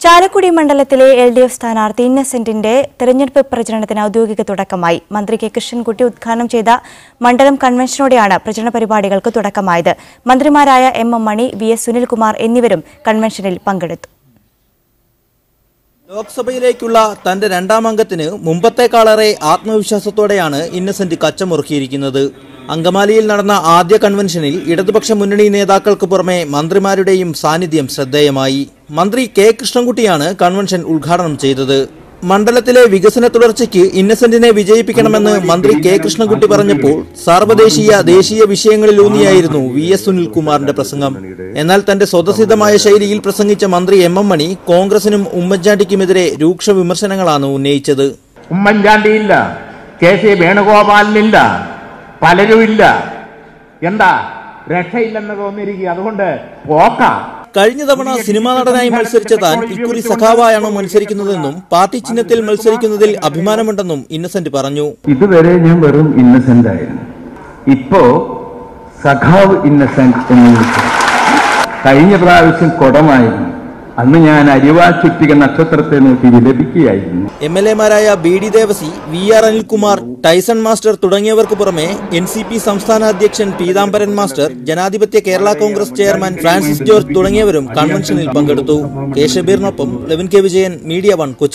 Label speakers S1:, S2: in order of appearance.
S1: ചാലക്കുടി മണ്ഡലത്തിലെ LDF സ്ഥാനാർത്ഥി ഇന്നസെന്റിന്റെ തെരഞ്ഞെടുപ്പ് പ്രചരണത്തിന് ഔദ്യോഗിക തുടക്കമായി. മന്ത്രി കെ കൃഷ്ണൻകുട്ടി ഉദ്ഘാടനം ചെയ്ത മണ്ഡലം കൺവെൻഷനോടെയാണ് പ്രചരണ പരിപാടികൾക്ക് തുടക്കമായത്. മന്ത്രിമാരായ M മണി, VS സുനിൽകുമാർ എന്നിവരും കൺവെൻഷനിൽ പങ്കെടുത്തു.
S2: ലോക്സഭയിലേക്കുള്ള തന്റെ രണ്ടാം അംഗത്തിന് മുമ്പത്തേക്കാളേറെ ആത്മവിശ്വാസത്തോടെയാണ് ഇന്നസെന്റ് കച്ചമുറുക്കിയിരിക്കുന്നത്. അങ്കമാലിയിൽ നടന്ന ആദ്യ കൺവെൻഷനിൽ ഇടതുപക്ഷ മുന്നണി നേതാക്കൾക്ക് പുറമെ മന്ത്രിമാരുടെയും സാന്നിധ്യം ശ്രദ്ധേയമായി. മന്ത്രി കെ കൃഷ്ണൻകുട്ടിയാണ് കൺവെൻഷൻ ഉദ്ഘാടനം ചെയ്തത്. മണ്ഡലത്തിലെ വികസന തുടർച്ചയ്ക്ക് ഇന്നസെന്റിനെ വിജയിപ്പിക്കണമെന്ന് മന്ത്രി കെ കൃഷ്ണൻകുട്ടി പറഞ്ഞപ്പോൾ സാർവദേശീയ ദേശീയ വിഷയങ്ങളിലൂന്നിയായിരുന്നു VS സുനിൽകുമാറിന്റെ പ്രസംഗം. എന്നാൽ തന്റെ സ്വതസിദ്ധമായ ശൈലിയിൽ പ്രസംഗിച്ച മന്ത്രി M മണി കോൺഗ്രസിനും ഉമ്മൻചാണ്ടിക്കുമെതിരെ രൂക്ഷ വിമർശനങ്ങളാണ് ഉന്നയിച്ചത്.
S3: ഉമ്മൻചാണ്ടിയില്ല, KC വേണുഗോപാലിനില്ല, പലരുമില്ല, എന്താ രക്ഷയില്ലെന്ന് തോന്നിയിരിക്കുക. അതുകൊണ്ട് പോക്കാം.
S2: കഴിഞ്ഞ തവണ സിനിമാ നടനായി മത്സരിച്ച താൻ ഇക്കുറി സഖാവായാണ് മത്സരിക്കുന്നതെന്നും പാർട്ടി ചിഹ്നത്തിൽ മത്സരിക്കുന്നതിൽ അഭിമാനമുണ്ടെന്നും ഇന്നസെന്റ് പറഞ്ഞു.
S4: ഇതുവരെ ഞാൻ വെറും ഇന്നസെന്റ് ആയിരുന്നു, ഇപ്പോ സഖാവ് ഇന്നസെന്റ് എന്ന് വിളിച്ചു. കഴിഞ്ഞ പ്രാവശ്യം കൊടമായിരുന്നു, അന്ന് ഞാൻ അരിവാൾ ചുറ്റിക നക്ഷത്രത്തെ നോക്കി വിലപിക്കുകയായിരുന്നു.
S2: MLA-മാരായ BD Devasy, VR Anilkumar, Tyson master തുടങ്ങിയവർക്ക് പുറമെ NCP സംസ്ഥാന അധ്യക്ഷൻ പീതാംബരൻ മാസ്റ്റർ, ജനാധിപത്യ കേരള കോൺഗ്രസ് ചെയർമാൻ ഫ്രാൻസിസ് ജോർജ് തുടങ്ങിയവരും കൺവെൻഷനിൽ പങ്കെടുത്തു. കെ ഷബീറിനൊപ്പം ലെവിൻ കെ വിജയൻ, മീഡിയ 1 കൊച്ചി.